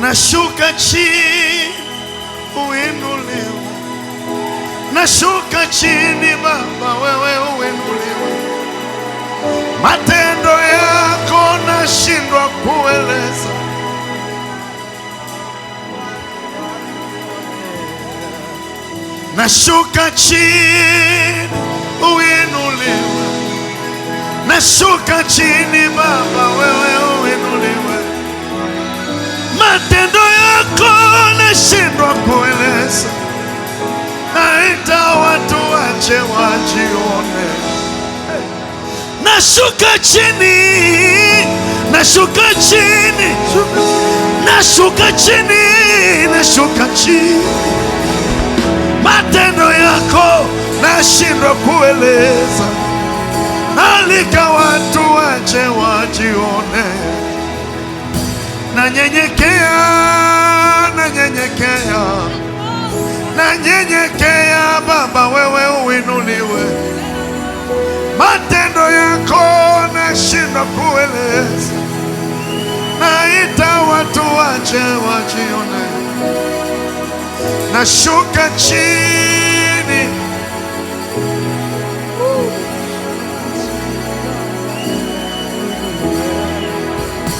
Nashuka chini uinuliwe, nashuka chini Baba, wewe uinuliwe. Matendo yako nashindwa kueleza. Nashuka chini uinuliwe, nashuka chini Baba, wewe uinuliwe. Matendo yako nashindwa kueleza. Naita watu waje wajione. Nashuka chini, nashuka chini, nashuka chini, nashuka chini. Matendo yako nashindwa kueleza. Alika watu waje wajione. Nanyenyekea, nanyenyekea, nanyenyekea Baba, wewe uinuliwe. Matendo yako nashindwa kueleza. Naita watu waje wajione. Nashuka chini